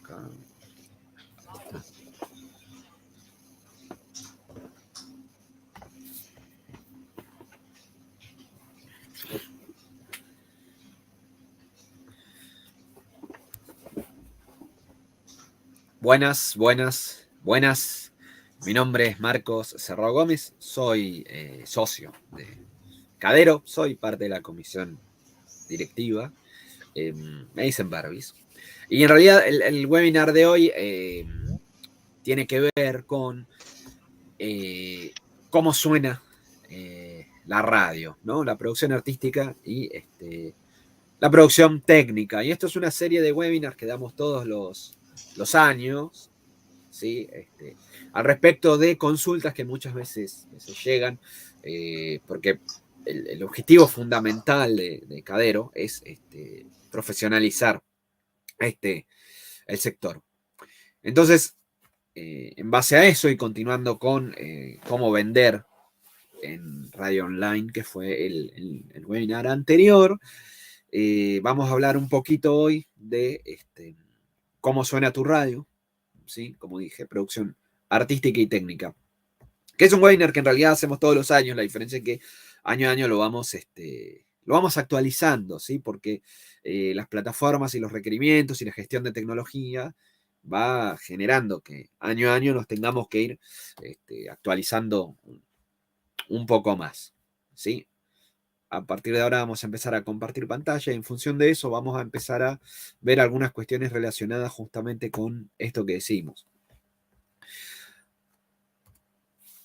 Acá. Buenas, buenas, buenas. Mi nombre es Marcos Cerrado Gómez, soy socio de Cadero, soy parte de la comisión directiva, me dicen Barbis. Y en realidad el webinar de hoy tiene que ver con cómo suena la radio, ¿no? La producción artística y la producción técnica. Y esto es una serie de webinars que damos todos los años, ¿sí? Al respecto de consultas que muchas veces llegan, porque el objetivo fundamental de Cadero es profesionalizar el sector. Entonces, en base a eso y continuando con cómo vender en radio online, que fue el webinar anterior, vamos a hablar un poquito hoy de cómo suena tu radio, ¿sí? Como dije, producción artística y técnica. Que es un webinar que en realidad hacemos todos los años, la diferencia es que año a año lo vamos actualizando, ¿sí? Porque las plataformas y los requerimientos y la gestión de tecnología va generando que año a año nos tengamos que ir actualizando un poco más, ¿sí? A partir de ahora vamos a empezar a compartir pantalla y en función de eso vamos a empezar a ver algunas cuestiones relacionadas justamente con esto que decimos.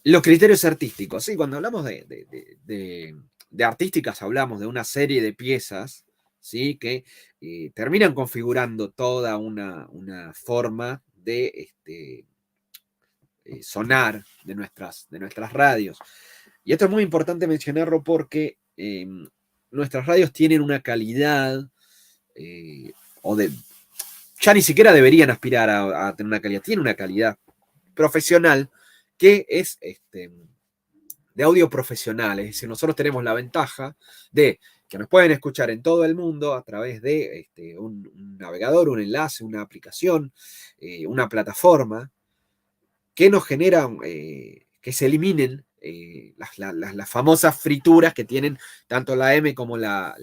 Los criterios artísticos, sí, cuando hablamos de artísticas hablamos de una serie de piezas, ¿sí? Que terminan configurando toda una forma de sonar de nuestras radios. Y esto es muy importante mencionarlo porque nuestras radios tienen una calidad, ya ni siquiera deberían aspirar a tener una calidad, tienen una calidad profesional que es de audio profesional, es decir, nosotros tenemos la ventaja de que nos pueden escuchar en todo el mundo a través de un navegador, un enlace, una aplicación, una plataforma, que nos genera que se eliminen las famosas frituras que tienen tanto la M como la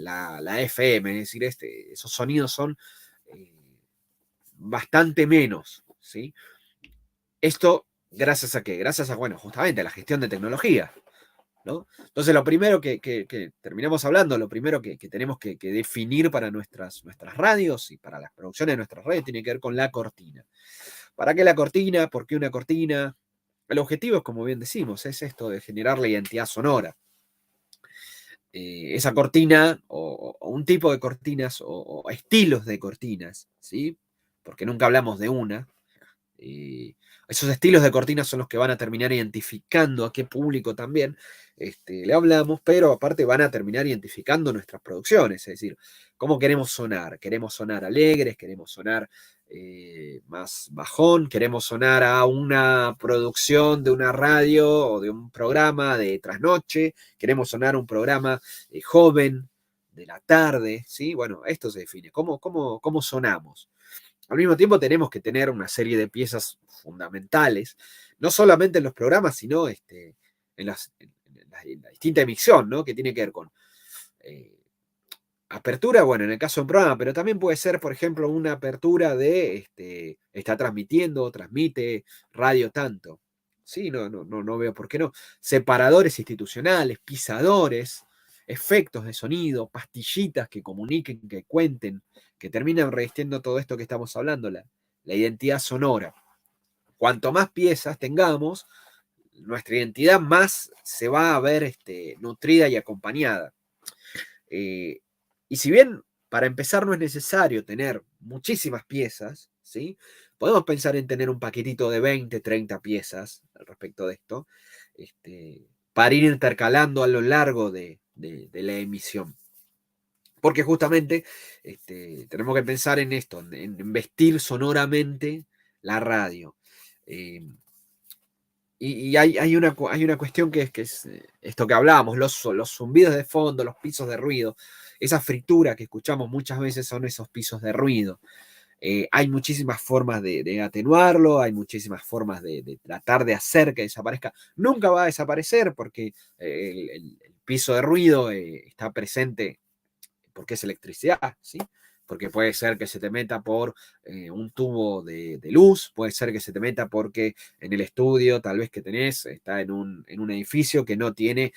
FM, es decir, esos sonidos son bastante menos, ¿sí? Esto, ¿gracias a qué? Gracias a, bueno, justamente a la gestión de tecnología, ¿no? Entonces, lo primero que terminamos hablando, lo primero que tenemos que definir para nuestras radios y para las producciones de nuestras radios tiene que ver con la cortina. ¿Para qué la cortina? ¿Por qué una cortina? El objetivo es, como bien decimos, es esto de generar la identidad sonora. Esa cortina o un tipo de cortinas o estilos de cortinas, ¿sí? Porque nunca hablamos de una. Esos estilos de cortinas son los que van a terminar identificando a qué público también le hablamos, pero aparte van a terminar identificando nuestras producciones, es decir, cómo queremos sonar. Queremos sonar alegres, queremos sonar más bajón, queremos sonar a una producción de una radio o de un programa de trasnoche, queremos sonar a un programa joven de la tarde, ¿sí? Bueno, esto se define, cómo sonamos. Al mismo tiempo tenemos que tener una serie de piezas fundamentales, no solamente en los programas, sino en la distinta emisión, ¿no? Que tiene que ver con apertura, bueno, en el caso de un programa, pero también puede ser, por ejemplo, una apertura de está transmitiendo, transmite radio tanto. Sí, no veo por qué no. Separadores institucionales, pisadores, efectos de sonido, pastillitas que comuniquen, que cuenten, que terminan revestiendo todo esto que estamos hablando, la identidad sonora. Cuanto más piezas tengamos, nuestra identidad más se va a ver nutrida y acompañada. Y si bien para empezar no es necesario tener muchísimas piezas, ¿sí? Podemos pensar en tener un paquetito de 20, 30 piezas al respecto de esto, para ir intercalando a lo largo de la emisión. Porque justamente tenemos que pensar en esto, en vestir sonoramente la radio. Y hay una cuestión que es esto que hablábamos, los zumbidos de fondo, los pisos de ruido, esa fritura que escuchamos muchas veces son esos pisos de ruido. Hay muchísimas formas de atenuarlo, hay muchísimas formas de tratar de hacer que desaparezca. Nunca va a desaparecer porque el piso de ruido está presente porque es electricidad, ¿sí? Porque puede ser que se te meta por un tubo de luz, puede ser que se te meta porque en el estudio tal vez que tenés está en un edificio que no tiene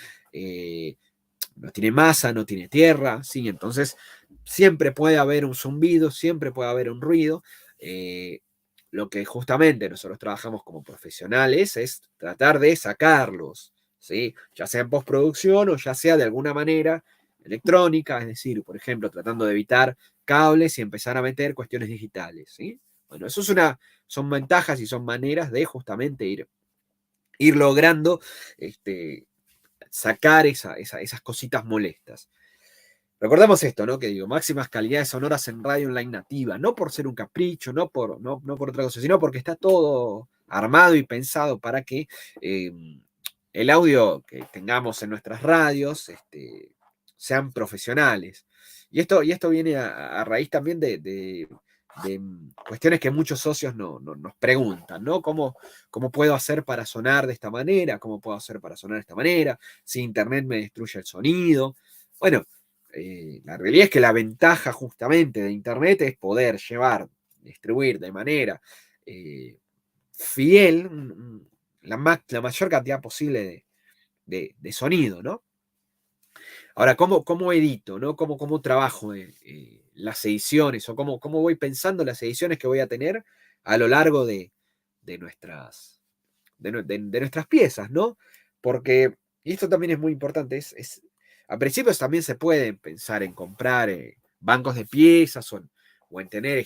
masa, no tiene tierra, ¿sí? Entonces siempre puede haber un zumbido, siempre puede haber un ruido. eh, lo que justamente nosotros trabajamos como profesionales es tratar de sacarlos, ¿sí? Ya sea en postproducción o ya sea de alguna manera electrónica, es decir, por ejemplo, tratando de evitar cables y empezar a meter cuestiones digitales, ¿sí? Bueno, eso son ventajas y son maneras de justamente ir logrando sacar esas cositas molestas. Recordemos esto, ¿no? Que digo, máximas calidades sonoras en radio online nativa, no por ser un capricho, no por otra cosa, sino porque está todo armado y pensado para que eh, el audio que tengamos en nuestras radios sean profesionales. Y esto viene a raíz también de cuestiones que muchos socios nos preguntan, ¿no? ¿Cómo puedo hacer para sonar de esta manera? ¿Cómo puedo hacer para sonar de esta manera? Si Internet me destruye el sonido. Bueno, la realidad es que la ventaja justamente de Internet es poder distribuir de manera fiel la mayor cantidad posible de sonido, ¿no? Ahora, ¿cómo edito, ¿no? ¿Cómo trabajo las ediciones o cómo voy pensando las ediciones que voy a tener a lo largo de nuestras, de nuestras piezas, ¿no? Porque, y esto también es muy importante, a principios también se puede pensar en comprar bancos de piezas o en tener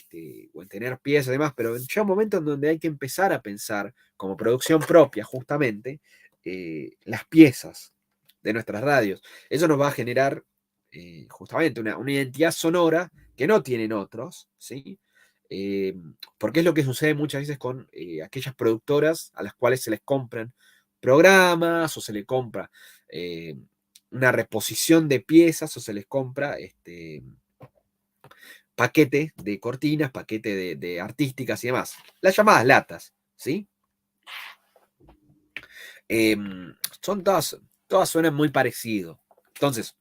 piezas y demás, pero llega un momento en donde hay que empezar a pensar como producción propia, justamente, las piezas de nuestras radios. Eso nos va a generar justamente una identidad sonora que no tienen otros, ¿sí? Eh, Porque es lo que sucede muchas veces con aquellas productoras a las cuales se les compran programas o se les compra eh, una reposición de piezas o se les compra paquete de cortinas, paquete de artísticas y demás. Las llamadas latas, ¿sí? Eh, todas suenan muy parecido. Entonces,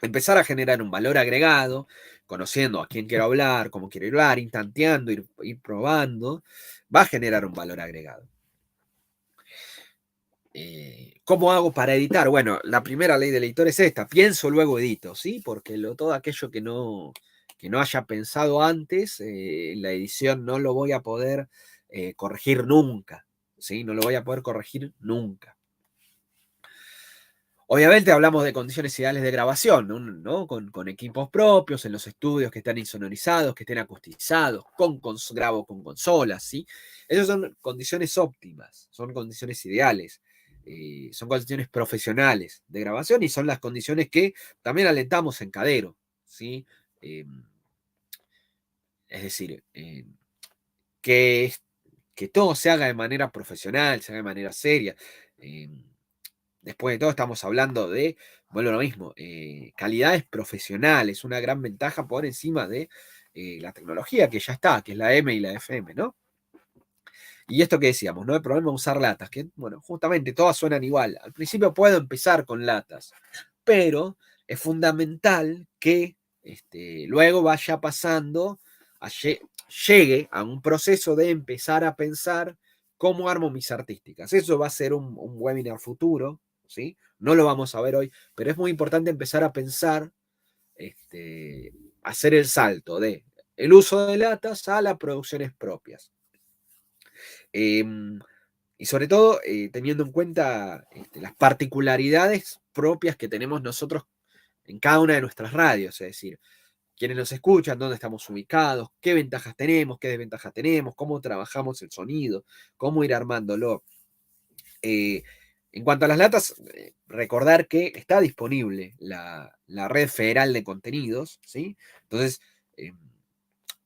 empezar a generar un valor agregado, conociendo a quién quiero hablar, cómo quiero hablar, instanteando, ir probando, va a generar un valor agregado. ¿Cómo hago para editar? Bueno, la primera ley del editor es esta, pienso, luego edito, ¿sí? Porque todo aquello que no haya pensado antes, en la edición no lo voy a poder corregir nunca, ¿sí? No lo voy a poder corregir nunca. Obviamente hablamos de condiciones ideales de grabación, ¿no? Con equipos propios, en los estudios que están insonorizados, que estén acustizados, grabo con consolas, ¿sí? Esas son condiciones óptimas, son condiciones ideales, son condiciones profesionales de grabación y son las condiciones que también alentamos en Cadero, ¿sí? Eh, es decir, que, que todo se haga de manera profesional, se haga de manera seria. Eh, Después de todo, estamos hablando de, bueno, lo mismo, calidades profesionales, una gran ventaja por encima de la tecnología que ya está, que es la M y la FM, ¿no? Y esto que decíamos, no hay problema usar latas, que, bueno, justamente todas suenan igual. Al principio puedo empezar con latas, pero es fundamental que luego vaya pasando, llegue a un proceso de empezar a pensar cómo armo mis artísticas. Eso va a ser un webinar futuro, ¿sí? No lo vamos a ver hoy, pero es muy importante empezar a pensar, hacer el salto de el uso de latas a las producciones propias. Y sobre todo teniendo en cuenta las particularidades propias que tenemos nosotros en cada una de nuestras radios, es decir, quiénes nos escuchan, dónde estamos ubicados, qué ventajas tenemos, qué desventajas tenemos, cómo trabajamos el sonido, cómo ir armándolo. Eh, en cuanto a las latas, recordar que está disponible la red federal de contenidos, ¿sí? Entonces,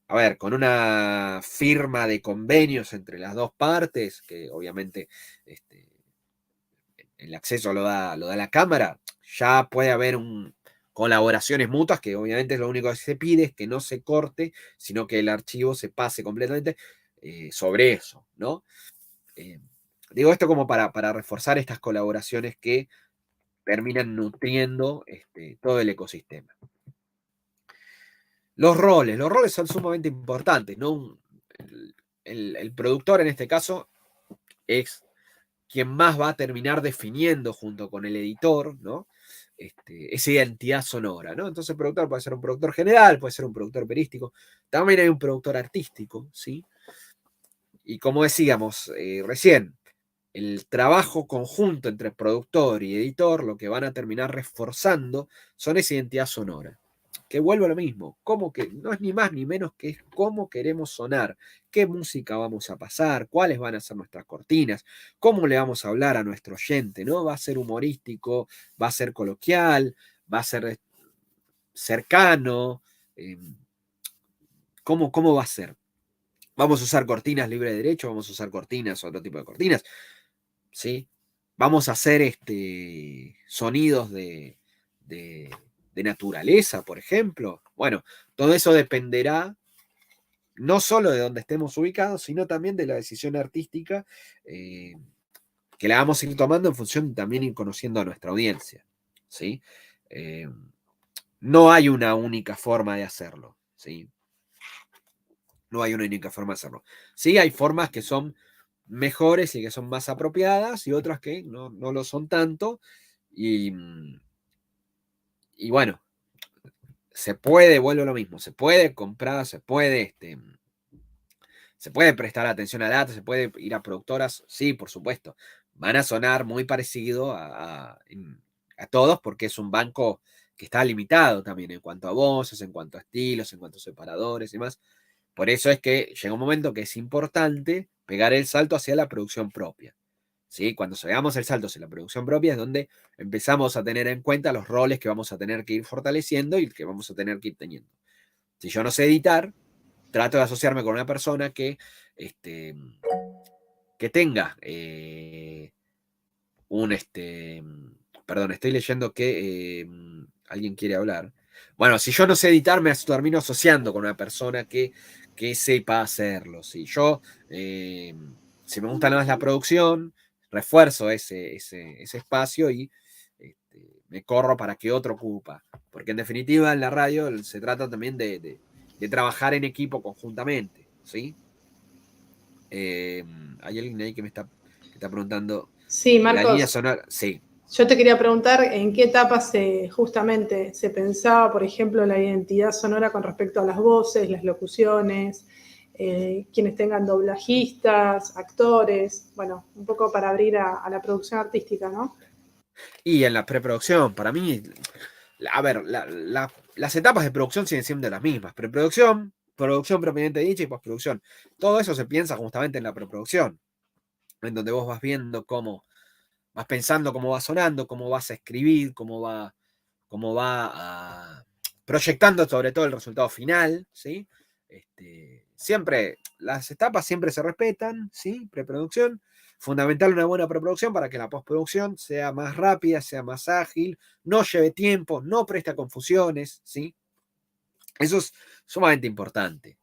a ver, con una firma de convenios entre las dos partes, que obviamente el acceso lo da la cámara, ya puede haber colaboraciones mutuas, que obviamente lo único que se pide es que no se corte, sino que el archivo se pase completamente sobre eso, ¿no? Digo esto como para reforzar estas colaboraciones que terminan nutriendo todo el ecosistema. Los roles son sumamente importantes, ¿no? El productor en este caso es quien más va a terminar definiendo junto con el editor, ¿no? Esa identidad sonora, ¿no? Entonces el productor puede ser un productor general, puede ser un productor operístico, también hay un productor artístico, ¿sí? Y como decíamos recién, el trabajo conjunto entre productor y editor, lo que van a terminar reforzando son esa identidad sonora. Que vuelvo a lo mismo, como que no es ni más ni menos que es cómo queremos sonar, qué música vamos a pasar, cuáles van a ser nuestras cortinas, cómo le vamos a hablar a nuestro oyente, ¿no? Va a ser humorístico, va a ser coloquial, va a ser cercano, eh, ¿cómo va a ser? Vamos a usar cortinas libre de derecho, vamos a usar cortinas, otro tipo de cortinas, ¿sí? Vamos a hacer sonidos de naturaleza, por ejemplo. Bueno, todo eso dependerá no solo de donde estemos ubicados, sino también de la decisión artística que la vamos a ir tomando en función también ir conociendo a nuestra audiencia, ¿sí? No hay una única forma de hacerlo, ¿sí? No hay una única forma de hacerlo. Sí, hay formas que son mejores y que son más apropiadas y otras que no lo son tanto. Y bueno, se puede, vuelvo a lo mismo, se puede comprar, se puede prestar atención a datos, se puede ir a productoras, sí, por supuesto. Van a sonar muy parecido a todos porque es un banco que está limitado también en cuanto a voces, en cuanto a estilos, en cuanto a separadores y más. Por eso es que llega un momento que es importante pegar el salto hacia la producción propia. ¿Sí? Cuando hagamos el salto hacia la producción propia es donde empezamos a tener en cuenta los roles que vamos a tener que ir fortaleciendo y que vamos a tener que ir teniendo. Si yo no sé editar, trato de asociarme con una persona que tenga perdón, estoy leyendo que alguien quiere hablar. Bueno, si yo no sé editar, me termino asociando con una persona que sepa hacerlo. Eh, si me gusta más la producción, refuerzo ese espacio y me corro para que otro ocupa. Porque en definitiva en la radio se trata también de trabajar en equipo conjuntamente, ¿sí? Hay alguien ahí que me está preguntando. Sí, La línea Marcos, sonora, sí. yo te quería preguntar en qué etapa justamente se pensaba, por ejemplo, la identidad sonora con respecto a las voces, las locuciones, quienes tengan doblajistas, actores, bueno, un poco para abrir a la producción artística, ¿no? Y en la preproducción, para mí, a ver, las etapas de producción siguen siendo las mismas. Preproducción, producción propiamente dicha y postproducción. Todo eso se piensa justamente en la preproducción, en donde vos vas viendo vas pensando cómo va sonando, cómo vas a escribir, cómo va proyectando sobre todo el resultado final, ¿sí? Siempre, las etapas siempre se respetan, ¿sí? Preproducción. Fundamental una buena preproducción para que la postproducción sea más rápida, sea más ágil, no lleve tiempo, no presta confusiones, ¿sí? Eso es sumamente importante.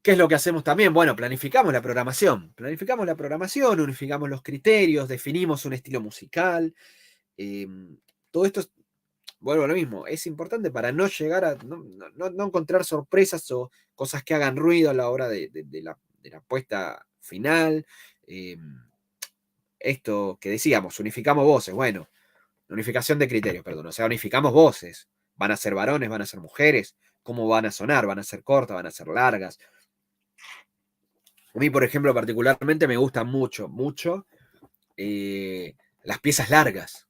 ¿Qué es lo que hacemos también? Bueno, planificamos la programación. Planificamos la programación, unificamos los criterios, definimos un estilo musical. Todo esto vuelvo a lo mismo, es importante para no llegar a no encontrar sorpresas o cosas que hagan ruido a la hora de la puesta final. Eh, Esto que decíamos, unificamos voces, bueno, unificación de criterios, perdón, o sea, unificamos voces. Van a ser varones, van a ser mujeres, cómo van a sonar, van a ser cortas, van a ser largas. A mí, por ejemplo, particularmente me gustan mucho las piezas largas.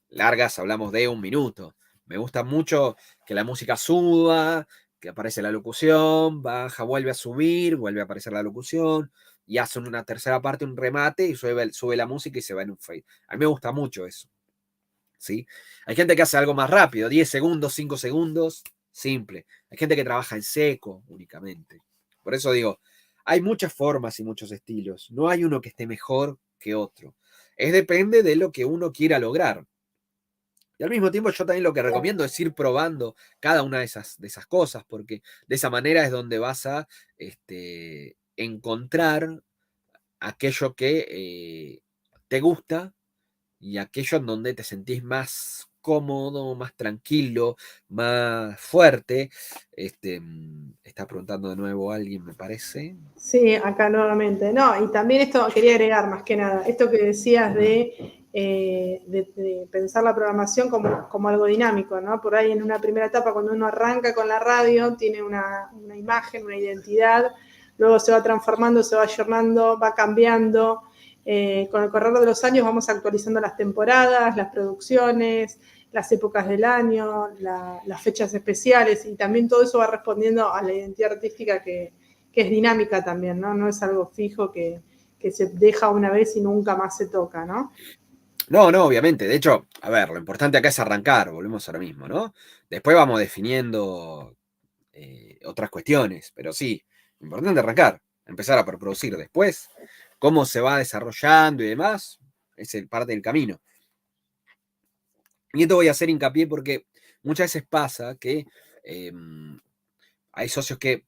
Largas, hablamos de 1 minuto. Me gusta mucho que la música suba, que aparece la locución, baja, vuelve a subir, vuelve a aparecer la locución, y hacen una tercera parte, un remate, y sube la música y se va en un fade. A mí me gusta mucho eso. ¿Sí? Hay gente que hace algo más rápido, 10 segundos, 5 segundos, simple. Hay gente que trabaja en seco únicamente. Por eso digo, hay muchas formas y muchos estilos. No hay uno que esté mejor que otro. Depende de lo que uno quiera lograr. Y al mismo tiempo yo también lo que recomiendo es ir probando cada una de esas cosas, porque de esa manera es donde vas a encontrar aquello que te gusta y aquello en donde te sentís más cómodo, más tranquilo, más fuerte. Está preguntando de nuevo alguien, me parece. Sí, acá nuevamente. No, y también esto quería agregar más que nada, esto que decías de pensar la programación como algo dinámico, ¿no? Por ahí en una primera etapa, cuando uno arranca con la radio, tiene una imagen, una identidad, luego se va transformando, se va ayornando, va cambiando. Con el correr de los años vamos actualizando las temporadas, las producciones, las épocas del año, las fechas especiales, y también todo eso va respondiendo a la identidad artística que es dinámica también, ¿no? No es algo fijo que se deja una vez y nunca más se toca, ¿no? No, no, obviamente. De hecho, a ver, lo importante acá es arrancar, volvemos a lo mismo, ¿no? Después vamos definiendo otras cuestiones, pero sí, lo importante es arrancar, empezar a producir. Después, cómo se va desarrollando y demás, es parte del camino. Y esto voy a hacer hincapié porque muchas veces pasa que hay socios que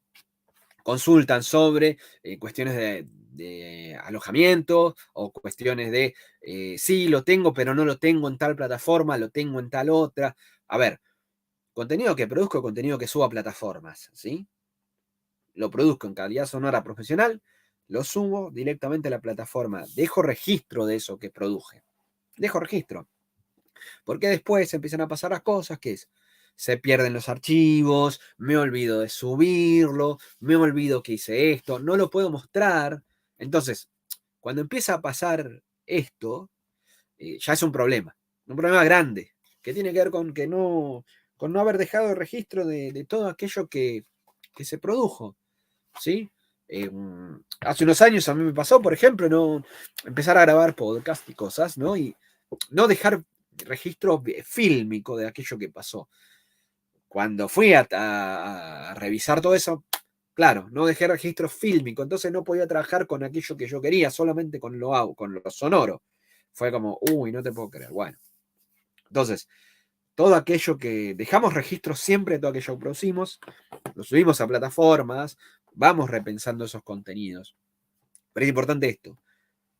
consultan sobre cuestiones de alojamiento o cuestiones de sí, lo tengo, pero no lo tengo en tal plataforma, lo tengo en tal otra. A ver, contenido que produzco, contenido que subo a plataformas, ¿sí? Lo produzco en calidad sonora profesional, lo subo directamente a la plataforma, dejo registro de eso que produje, dejo registro, porque después empiezan a pasar las cosas que es, se pierden los archivos, me olvido de subirlo, me olvido que hice esto, no lo puedo mostrar. Entonces, cuando empieza a pasar esto, ya es un problema grande, que tiene que ver con no haber dejado el registro de todo aquello que se produjo, ¿sí? Hace unos años a mí me pasó, por ejemplo, no empezar a grabar podcast y cosas, ¿no? Y no dejar registro fílmico de aquello que pasó. Cuando fui a revisar todo eso, claro, no dejé registro fílmico, entonces no podía trabajar con aquello que yo quería, solamente con lo sonoro. Fue como, uy, no te puedo creer. Bueno, entonces, todo aquello que dejamos registro siempre de todo aquello que producimos, lo subimos a plataformas, vamos repensando esos contenidos. Pero es importante esto,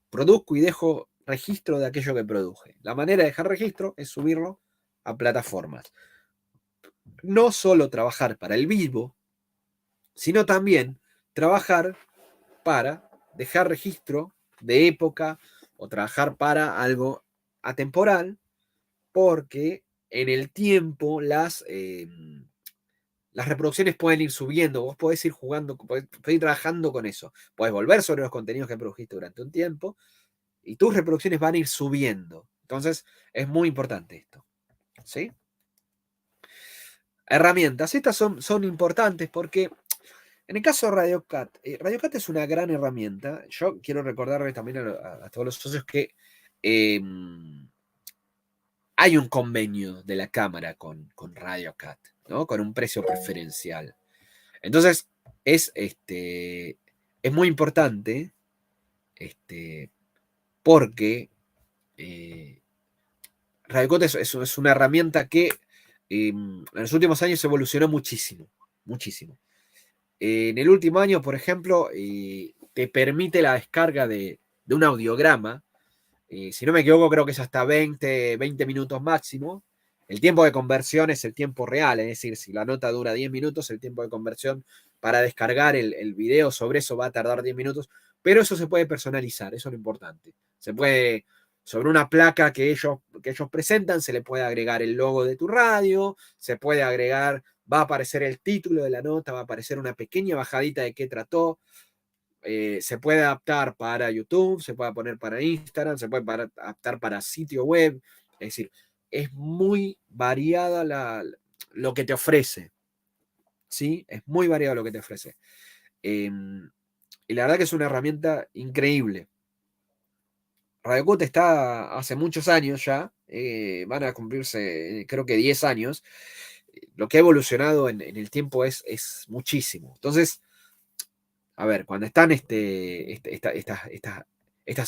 produzco y dejo registro de aquello que produje. La manera de dejar registro es subirlo a plataformas. No solo trabajar para el vivo, sino también trabajar para dejar registro de época o trabajar para algo atemporal, porque en el tiempo las reproducciones pueden ir subiendo, vos podés ir jugando, podés ir trabajando con eso, podés volver sobre los contenidos que produjiste durante un tiempo y tus reproducciones van a ir subiendo. Entonces, es muy importante esto. ¿Sí? Herramientas. Estas son importantes porque en el caso de RadioCat, RadioCat es una gran herramienta. Yo quiero recordarles también a todos los socios que hay un convenio de la Cámara con RadioCat, ¿no? Con un precio preferencial. Entonces, es muy importante porque RadioCat es una herramienta que en los últimos años evolucionó muchísimo, muchísimo. En el último año, por ejemplo, te permite la descarga de un audiograma. Si no me equivoco, creo que es hasta 20 minutos máximo. El tiempo de conversión es el tiempo real, es decir, si la nota dura 10 minutos, el tiempo de conversión para descargar el video sobre eso va a tardar 10 minutos, pero eso se puede personalizar, eso es lo importante. Se puede, sobre una placa que ellos presentan, se le puede agregar el logo de tu radio, se puede agregar, va a aparecer el título de la nota, va a aparecer una pequeña bajadita de qué trató, se puede adaptar para YouTube, se puede poner para Instagram, se puede adaptar para sitio web, es decir, es muy variada lo que te ofrece, ¿sí? Es muy variado lo que te ofrece. Y la verdad que es una herramienta increíble. RadioCut está hace muchos años ya, van a cumplirse creo que 10 años. Lo que ha evolucionado en el tiempo es muchísimo. Entonces, a ver, cuando están estas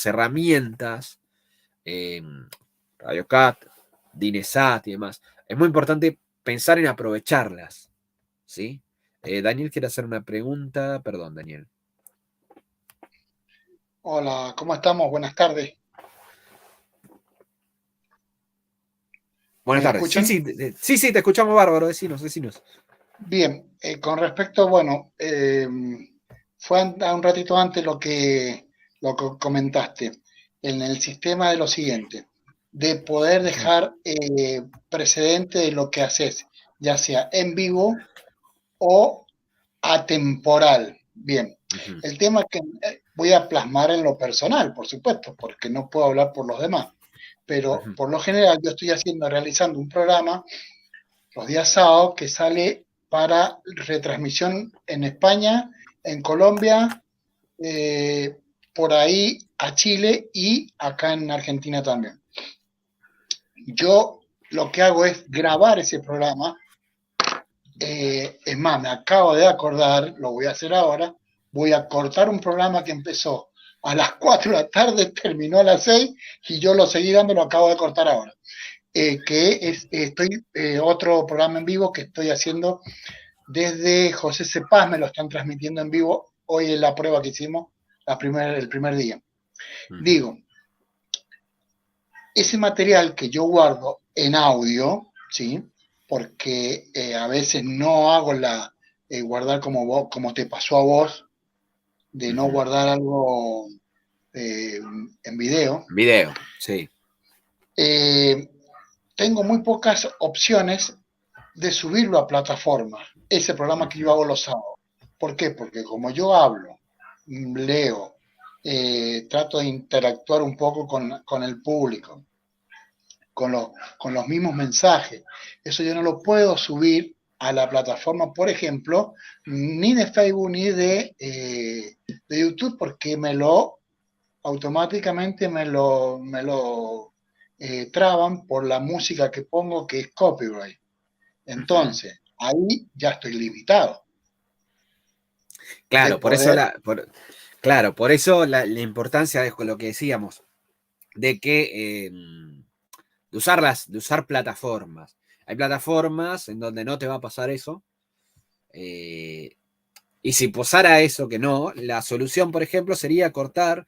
herramientas, RadioCat, Dinesat y demás. Es muy importante pensar en aprovecharlas, ¿sí? Daniel quiere hacer una pregunta. Perdón, Daniel. Hola, ¿cómo estamos? Buenas tardes. Buenas ¿Me tardes. Sí, escuchan? sí, sí, te escuchamos bárbaro. Decinos. Bien, con respecto, bueno, fue a un ratito antes lo que comentaste, en el sistema de lo siguiente, de poder Ujú, dejar precedente de lo que haces, ya sea en vivo o atemporal. Bien, ujú, el tema que voy a plasmar en lo personal, por supuesto, porque no puedo hablar por los demás, pero ujú. por lo general yo estoy realizando un programa los días sábados que sale para retransmisión en España, en Colombia, eh, por ahí a Chile y acá en Argentina también. Yo lo que hago es grabar ese programa. Es más, me acabo de acordar, lo voy a hacer ahora, voy a cortar un programa que empezó a las 4 de la tarde, terminó a las 6 y yo lo seguí dando, lo acabo de cortar ahora. Otro programa en vivo que estoy haciendo desde José Cepaz, me lo están transmitiendo en vivo hoy en la prueba que hicimos el primer día. Ujú. Digo, ese material que yo guardo en audio, ¿sí? Porque a veces no hago guardar como te pasó a vos, de no Ujú. guardar algo en video. Video, sí. Eh, Tengo muy pocas opciones de subirlo a plataformas, ese programa que yo Ujú, hago los sábados. ¿Por qué? Porque como yo hablo, leo, trato de interactuar un poco con el público, con los mismos mensajes. Eso yo no lo puedo subir a la plataforma, por ejemplo, ni de Facebook ni de YouTube, porque automáticamente me lo traban por la música que pongo que es copyright. ujú. Entonces, ahí ya estoy limitado de Claro, por eso poder. claro, por eso la importancia de lo que decíamos, de que de usar plataformas. Hay plataformas en donde no te va a pasar eso. eh, y si pasara eso que no, la solución, por ejemplo, sería cortar,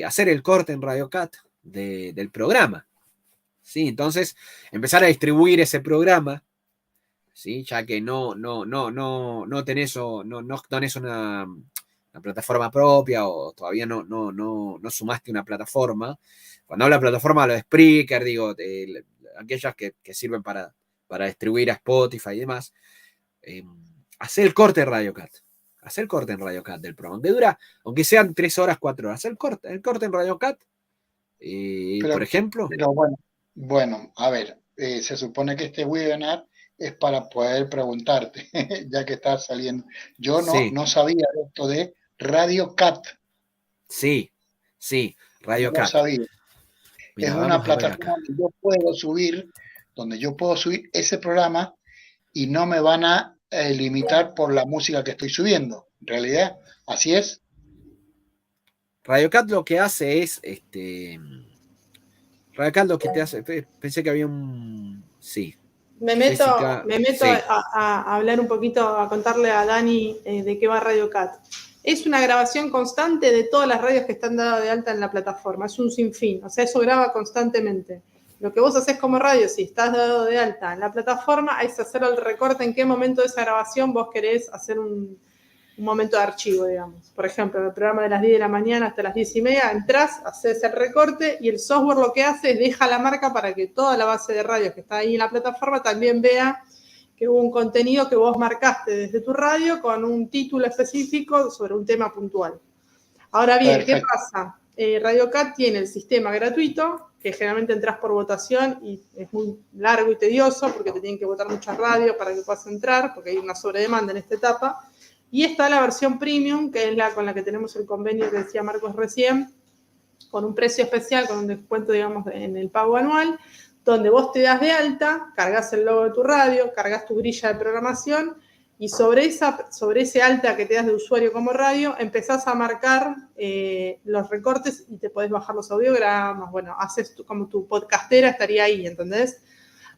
hacer el corte en RadioCat del programa. ¿Sí? Entonces, empezar a distribuir ese programa, ¿sí? Ya que no tenés, no tenés una plataforma propia o todavía no sumaste una plataforma. Cuando hablo de plataforma, lo de Spreaker, digo, aquellas que sirven para distribuir a Spotify y demás. Eh, Hacer el corte de RadioCat. Hacer el corte en RadioCat del programa. Que dura, aunque sean 3 horas, 4 horas. Hacer el corte en RadioCat, por pero, ejemplo. pero bueno, a ver, se supone que este webinar es para poder preguntarte, ya que estás saliendo. Yo Sí, no sabía esto de Radio Cat, sí, sí, no lo RadioCat. sabía. Es Mira, una vamos a ver acá. plataforma donde yo puedo subir ese programa y no me van a limitar por la música que estoy subiendo. En realidad, así es. RadioCat lo que hace es, RadioCat lo que te hace, pensé que había sí, Jessica, Me meto sí. a hablar un poquito, a contarle a Dani de qué va Radio Cat. Es una grabación constante de todas las radios que están dadas de alta en la plataforma. Es un sinfín, o sea, eso graba constantemente. Lo que vos haces como radio, si estás dado de alta en la plataforma, es hacer el recorte en qué momento de esa grabación vos querés hacer un momento de archivo, digamos. Por ejemplo, en el programa de las 10 de la mañana hasta las 10:30, entrás, haces el recorte y el software lo que hace es deja la marca para que toda la base de radio que está ahí en la plataforma también vea que hubo un contenido que vos marcaste desde tu radio con un título específico sobre un tema puntual. Ahora bien, ¿qué Perfecto. pasa? Radio Cat tiene el sistema gratuito, que generalmente entras por votación y es muy largo y tedioso porque te tienen que votar muchas radios para que puedas entrar, porque hay una sobredemanda en esta etapa. Y está la versión premium, que es la con la que tenemos el convenio que decía Marcos recién, con un precio especial, con un descuento, digamos, en el pago anual, donde vos te das de alta, cargas el logo de tu radio, cargas tu grilla de programación y sobre ese alta que te das de usuario como radio, empezás a marcar los recortes y te podés bajar los audiogramas, bueno, haces como tu podcastera estaría ahí, ¿entendés?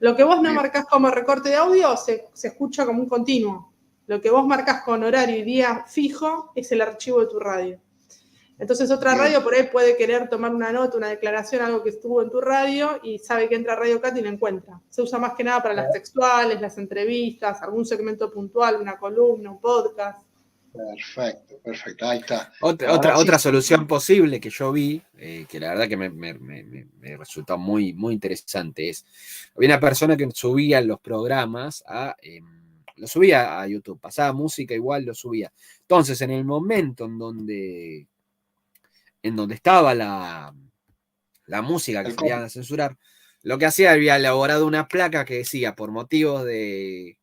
Lo que vos no Bien. marcás como recorte de audio se escucha como un continuo. Lo que vos marcás con horario y día fijo es el archivo de tu radio. Entonces otra Bien. radio por ahí puede querer tomar una nota, una declaración, algo que estuvo en tu radio y sabe que entra a Radio Cat y lo encuentra. Se usa más que nada para las textuales, las entrevistas, algún segmento puntual, una columna, un podcast. Perfecto, ahí está. Otra solución posible que yo vi, que la verdad que me resultó muy, muy interesante, es, había una persona que subía los programas lo subía a YouTube, pasaba música igual, lo subía. Entonces, en el momento en donde estaba la música que se le iban a censurar, lo que hacía, había elaborado una placa que decía, por motivos de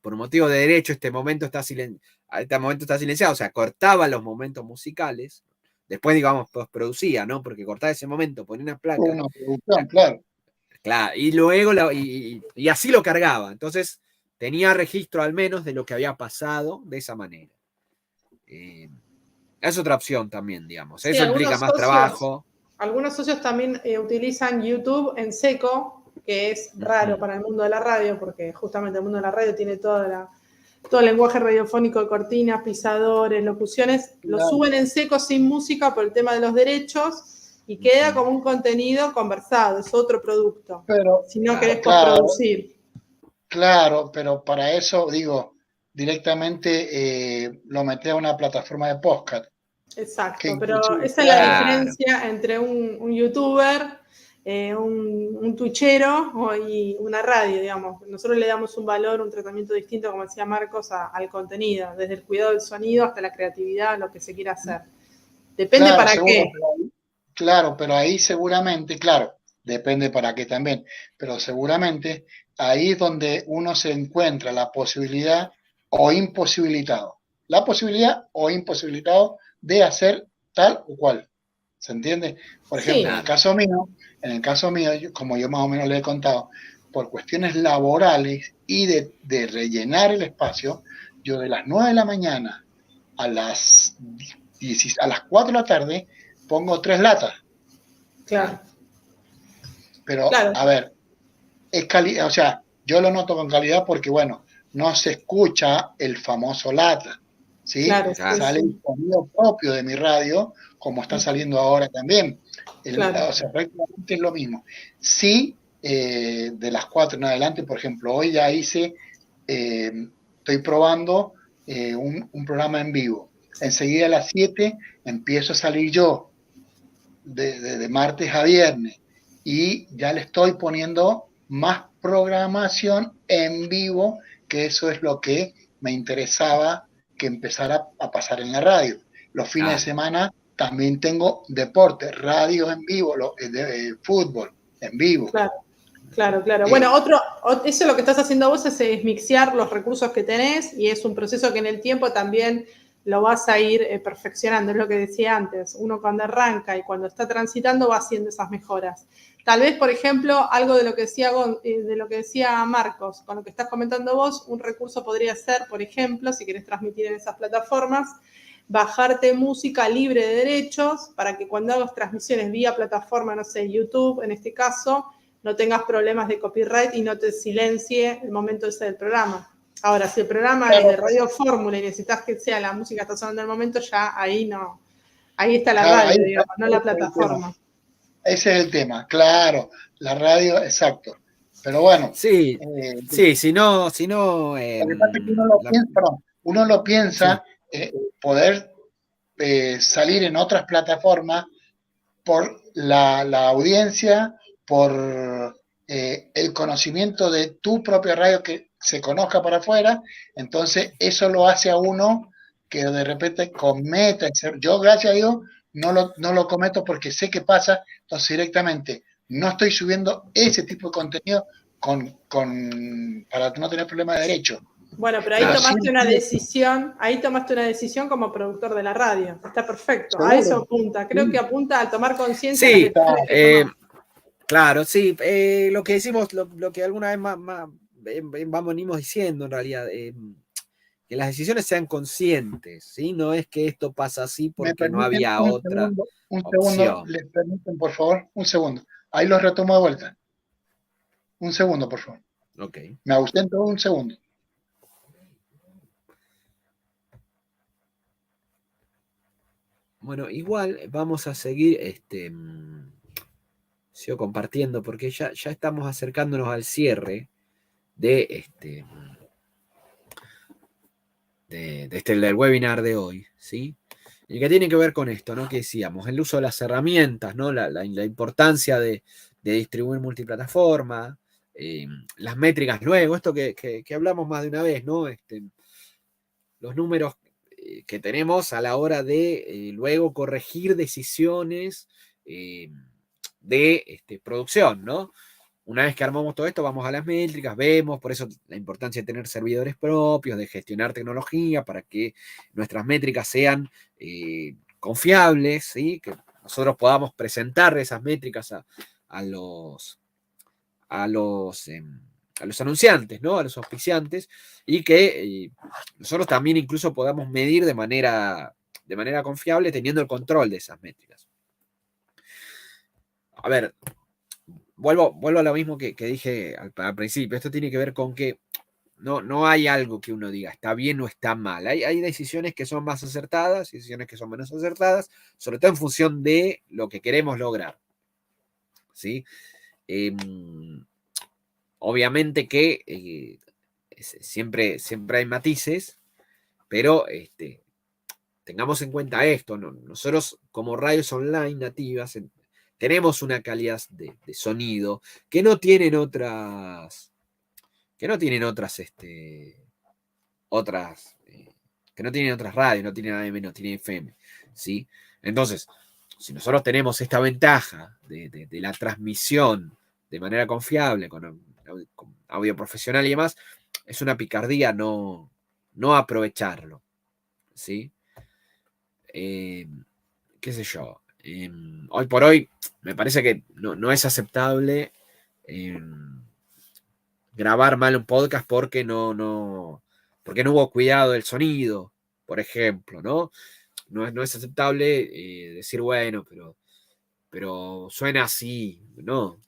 derecho, este momento está silenciado, o sea, cortaba los momentos musicales, después, digamos, postproducía, ¿no? Porque cortaba ese momento, ponía una placa. Una producción, claro. Claro, y luego, y así lo cargaba, entonces tenía registro al menos de lo que había pasado de esa manera. Es otra opción también, digamos. Sí, eso implica más trabajo. Algunos socios también utilizan YouTube en seco, que es raro para el mundo de la radio, porque justamente el mundo de la radio tiene todo el lenguaje radiofónico de cortinas, pisadores, locuciones. Lo suben en seco sin música por el tema de los derechos y queda como un contenido conversado, es otro producto. Pero, si no querés postproducir. Claro, pero para eso, digo, directamente lo metés a una plataforma de podcast. Exacto, pero esa es la diferencia entre un youtuber, un twitchero y una radio, digamos. Nosotros le damos un valor, un tratamiento distinto, como decía Marcos, al contenido, desde el cuidado del sonido hasta la creatividad, lo que se quiera hacer. Depende para qué. Claro, pero ahí seguramente, claro, depende para qué también, pero seguramente ahí es donde uno se encuentra la posibilidad o imposibilitado. La posibilidad o imposibilitado de hacer tal o cual. ¿Se entiende? Por ejemplo, en el caso mío, como yo más o menos le he contado, por cuestiones laborales y de rellenar el espacio, yo de las 9 de la mañana a las 4 de la tarde pongo 3 latas. Claro. Pero, a ver, o sea, yo lo noto con calidad porque, bueno, no se escucha el famoso lata, ¿sí? Claro, sale el sonido propio de mi radio, como está saliendo ahora también. O sea, prácticamente es lo mismo. Sí, de las 4 en adelante, por ejemplo, hoy ya hice, estoy probando un programa en vivo. Enseguida a las 7 empiezo a salir yo, de martes a viernes, y ya le estoy poniendo más programación en vivo, que eso es lo que me interesaba que empezara a pasar en la radio. Los fines de semana también tengo deporte, radio en vivo, fútbol en vivo. Claro. Bueno, eso lo que estás haciendo vos es mixear los recursos que tenés y es un proceso que en el tiempo también lo vas a ir perfeccionando, es lo que decía antes. Uno cuando arranca y cuando está transitando va haciendo esas mejoras. Tal vez, por ejemplo, algo de lo que decía Marcos, con lo que estás comentando vos, un recurso podría ser, por ejemplo, si querés transmitir en esas plataformas, bajarte música libre de derechos para que cuando hagas transmisiones vía plataforma, no sé, YouTube en este caso, no tengas problemas de copyright y no te silencie el momento ese del programa. Ahora, si el programa es de Radio Fórmula y necesitas que sea la música que está sonando en el momento, ya ahí no. Ahí está la radio, digamos, no la plataforma. Ese es el tema, claro, la radio, exacto. Pero bueno. Sí, si no. Uno lo piensa, poder salir en otras plataformas por la audiencia, por el conocimiento de tu propia radio que se conozca para afuera, entonces eso lo hace a uno que de repente cometa. Yo, gracias a Dios, no lo cometo porque sé qué pasa, entonces directamente no estoy subiendo ese tipo de contenido para no tener problema de derecho. Bueno, pero ahí tomaste una decisión como productor de la radio. Está perfecto. ¿Seguro? A eso apunta. Creo que apunta a tomar conciencia. Sí, claro, sí. Lo que decimos, lo que alguna vez más venimos diciendo en realidad, que las decisiones sean conscientes, ¿sí? No es que esto pasa así porque no había otra opción. ¿Les permiten, por favor? Un segundo. Ahí lo retomo de vuelta. Un segundo, por favor. Ok. Me ausento un segundo. Bueno, igual vamos a seguir sigo compartiendo porque ya estamos acercándonos al cierre de del webinar de hoy, ¿sí? Y que tiene que ver con esto, ¿no? Que decíamos, el uso de las herramientas, ¿no? La importancia de distribuir multiplataforma, las métricas luego, esto que hablamos más de una vez, ¿no? Los números que tenemos a la hora de luego corregir decisiones de producción, ¿no? Una vez que armamos todo esto, vamos a las métricas, vemos, por eso la importancia de tener servidores propios, de gestionar tecnología para que nuestras métricas sean confiables, ¿sí? Que nosotros podamos presentar esas métricas a los anunciantes, ¿no? A los auspiciantes, y que nosotros también incluso podamos medir de manera confiable teniendo el control de esas métricas. A ver, vuelvo a lo mismo que dije al principio. Esto tiene que ver con que no hay algo que uno diga está bien o está mal. Hay decisiones que son más acertadas y decisiones que son menos acertadas, sobre todo en función de lo que queremos lograr, ¿sí? Obviamente que siempre hay matices, pero tengamos en cuenta esto, ¿no? Nosotros como radios online nativas tenemos una calidad de sonido que no tienen otras, que no tienen otras radios, no tienen AM, no tienen FM, ¿sí? Entonces, si nosotros tenemos esta ventaja de la transmisión de manera confiable, con audio profesional y demás, es una picardía no aprovecharlo, ¿sí? Qué sé yo. Hoy por hoy me parece que no es aceptable grabar mal un podcast porque no hubo cuidado del sonido, por ejemplo, ¿no? No es aceptable decir, bueno, pero suena así, ¿no?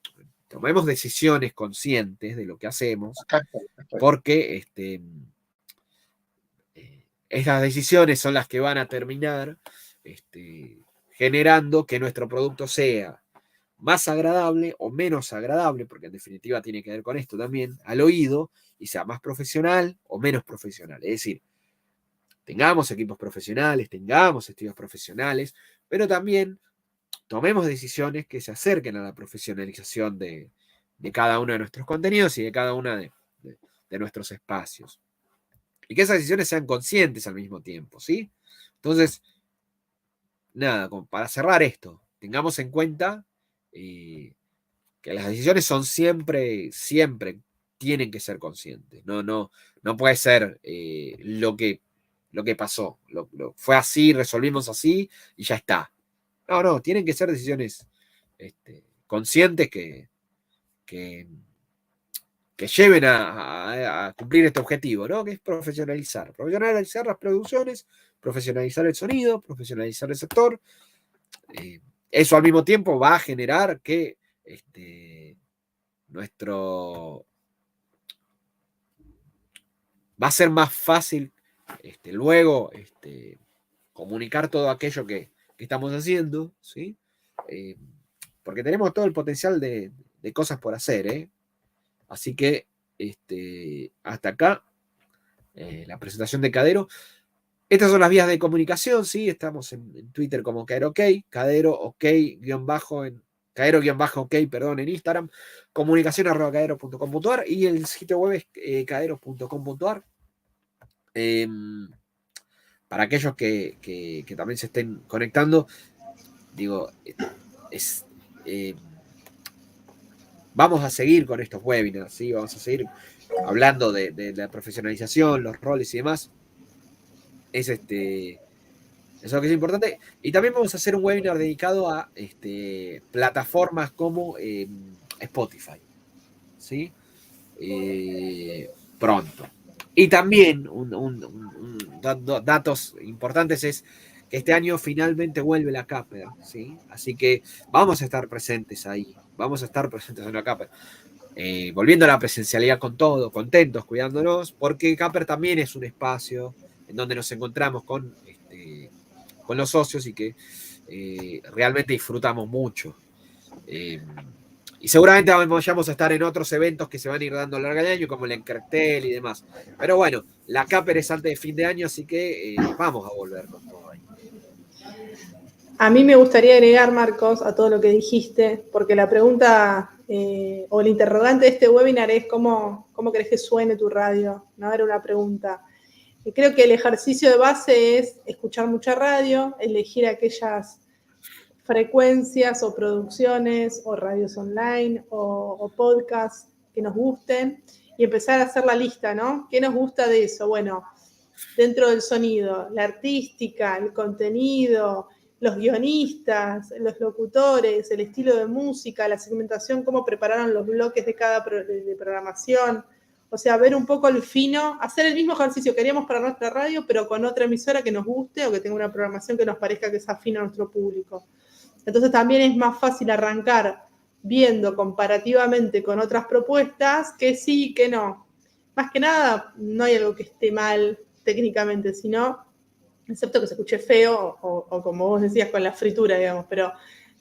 Tomemos decisiones conscientes de lo que hacemos, Acá estoy. porque estas decisiones son las que van a terminar generando que nuestro producto sea más agradable o menos agradable, porque en definitiva tiene que ver con esto también, al oído, y sea más profesional o menos profesional. Es decir, tengamos equipos profesionales, tengamos estudios profesionales, pero también tomemos decisiones que se acerquen a la profesionalización de cada uno de nuestros contenidos y de cada uno de nuestros espacios. Y que esas decisiones sean conscientes al mismo tiempo, ¿sí? Entonces, nada, para cerrar esto, tengamos en cuenta que las decisiones son siempre tienen que ser conscientes. No puede ser lo que pasó. Fue así, resolvimos así y ya está. No, tienen que ser decisiones conscientes que lleven a cumplir este objetivo, ¿no? Que es profesionalizar. Profesionalizar las producciones, profesionalizar el sonido, profesionalizar el sector. Eso al mismo tiempo va a generar que va a ser más fácil luego comunicar todo aquello que estamos haciendo, ¿sí? Porque tenemos todo el potencial de cosas por hacer, ¿eh? Así que hasta acá la presentación de Cadero. Estas son las vías de comunicación, ¿sí? Estamos en Twitter como Cadero OK, Cadero OK Cadero-OK, perdón, en Instagram, comunicación@cadero.com.ar y el sitio web es cadero.com.ar. Para aquellos que también se estén conectando, digo, vamos a seguir con estos webinars, ¿sí? Vamos a seguir hablando de la profesionalización, los roles y demás. Eso que es importante. Y también vamos a hacer un webinar dedicado a plataformas como Spotify, ¿sí? Pronto. Y también datos importantes es que este año finalmente vuelve la CAPER, ¿sí? Así que vamos a estar presentes ahí, vamos a estar presentes en la CAPER. volviendo a la presencialidad con todo, contentos, cuidándonos, porque Caper también es un espacio en donde nos encontramos con los socios y que realmente disfrutamos mucho. Y seguramente vayamos a estar en otros eventos que se van a ir dando a lo largo del año, como el Encartel y demás. Pero bueno, la Caper es antes de fin de año, así que vamos a volver con todo ahí. A mí me gustaría agregar, Marcos, a todo lo que dijiste, porque la pregunta o el interrogante de este webinar es ¿cómo querés que suene tu radio? No era una pregunta. Y creo que el ejercicio de base es escuchar mucha radio, elegir aquellas frecuencias o producciones o radios online o podcasts que nos gusten y empezar a hacer la lista, ¿no? ¿Qué nos gusta de eso? Bueno, dentro del sonido, la artística, el contenido, los guionistas, los locutores, el estilo de música, la segmentación, cómo prepararon los bloques de cada de programación. O sea, ver un poco el fino, hacer el mismo ejercicio que haríamos para nuestra radio, pero con otra emisora que nos guste o que tenga una programación que nos parezca que es afín a nuestro público. Entonces también es más fácil arrancar viendo comparativamente con otras propuestas que sí, que no. Más que nada, no hay algo que esté mal técnicamente, sino, excepto que se escuche feo o como vos decías, con la fritura, digamos, pero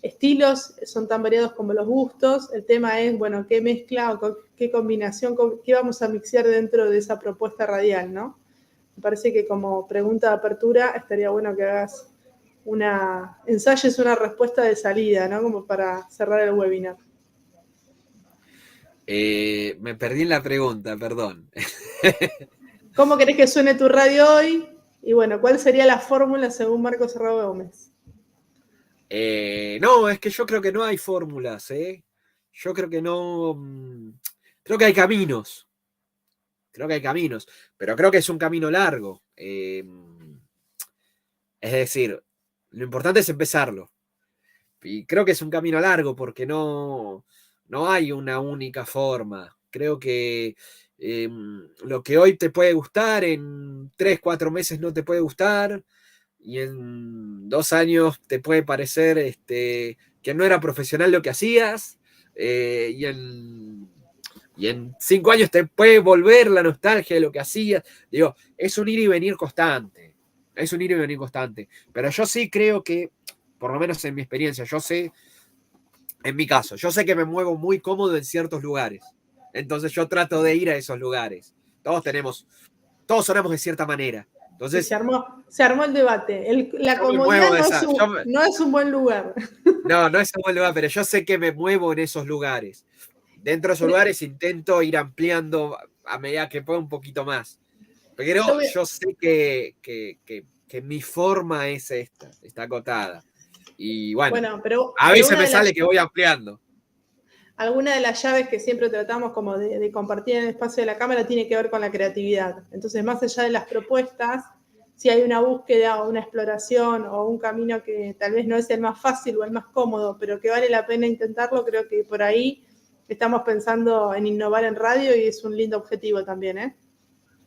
estilos son tan variados como los gustos. El tema es, bueno, qué mezcla o qué combinación, qué vamos a mixear dentro de esa propuesta radial, ¿no? Me parece que como pregunta de apertura estaría bueno que hagas ensayes una respuesta de salida, ¿no? Como para cerrar el webinar. Me perdí en la pregunta, perdón. ¿Cómo querés que suene tu radio hoy? Y bueno, ¿cuál sería la fórmula según Marcos Serrao Gómez? No, es que yo creo que no hay fórmulas, ¿eh? Yo creo que no. Creo que hay caminos. Pero creo que es un camino largo. Es decir, lo importante es empezarlo. Y creo que es un camino largo porque no hay una única forma. Creo que lo que hoy te puede gustar, en 3, 4 meses no te puede gustar, y en 2 años te puede parecer que no era profesional lo que hacías, y en 5 años te puede volver la nostalgia de lo que hacías. Digo, es un ir y venir constante. Pero yo sí creo que, por lo menos en mi experiencia, en mi caso, yo sé que me muevo muy cómodo en ciertos lugares. Entonces yo trato de ir a esos lugares. Todos sonamos de cierta manera. Entonces, sí, se armó el debate. La comodidad no es un buen lugar. No es un buen lugar, pero yo sé que me muevo en esos lugares. Dentro de esos lugares intento ir ampliando a medida que pueda un poquito más. Pero yo sé que mi forma es está acotada. Y bueno pero a veces me sale que voy ampliando. Alguna de las llaves que siempre tratamos como de compartir en el espacio de la cámara tiene que ver con la creatividad. Entonces, más allá de las propuestas, si hay una búsqueda o una exploración o un camino que tal vez no es el más fácil o el más cómodo, pero que vale la pena intentarlo, creo que por ahí estamos pensando en innovar en radio y es un lindo objetivo también, ¿eh?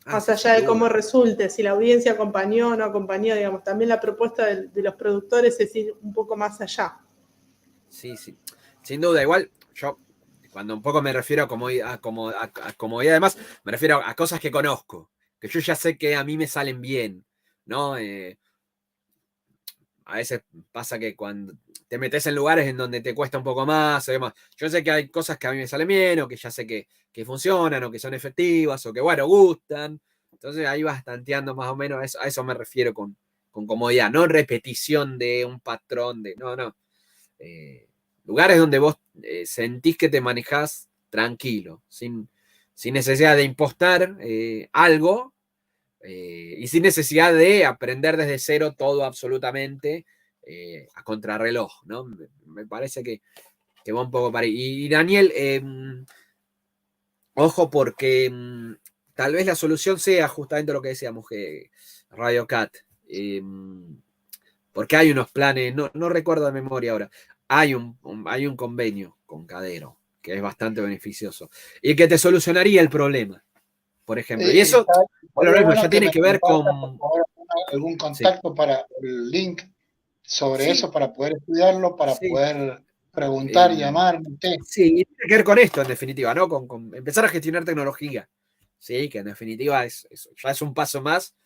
Más allá de cómo resulte, si la audiencia acompañó o no acompañó, digamos, también la propuesta de los productores es ir un poco más allá. Sí, sin duda. Igual, yo cuando un poco me refiero a comodidad, además, me refiero a cosas que conozco, que yo ya sé que a mí me salen bien, ¿no? A veces pasa que cuando te metes en lugares en donde te cuesta un poco más, además, yo sé que hay cosas que a mí me salen bien, o que ya sé que funcionan, o que son efectivas, o que, bueno, gustan. Entonces ahí vas tanteando más o menos, a eso me refiero con comodidad, no repetición de un patrón, no. Lugares donde vos sentís que te manejás tranquilo, sin necesidad de impostar algo, y sin necesidad de aprender desde cero todo absolutamente a contrarreloj, ¿no? Me parece que va un poco para ahí. Y Daniel, ojo, porque tal vez la solución sea justamente lo que decíamos, que Radio Cat, porque hay unos planes, no recuerdo de memoria ahora, hay un convenio con Cadero que es bastante beneficioso y que te solucionaría el problema, por ejemplo. Y eso, ya tiene que ver con algún contacto para el link sobre eso, para poder estudiarlo, para poder preguntar, llamar, no sé. Sí, y tiene que ver con esto, en definitiva, ¿no? Con empezar a gestionar tecnología. Sí, que en definitiva ya es un paso más.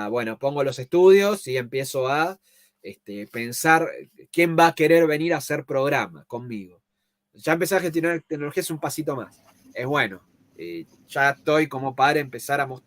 Bueno, pongo los estudios y empiezo a pensar quién va a querer venir a hacer programa conmigo. Ya empezar a gestionar tecnología es un pasito más. Es bueno. Ya estoy como para empezar a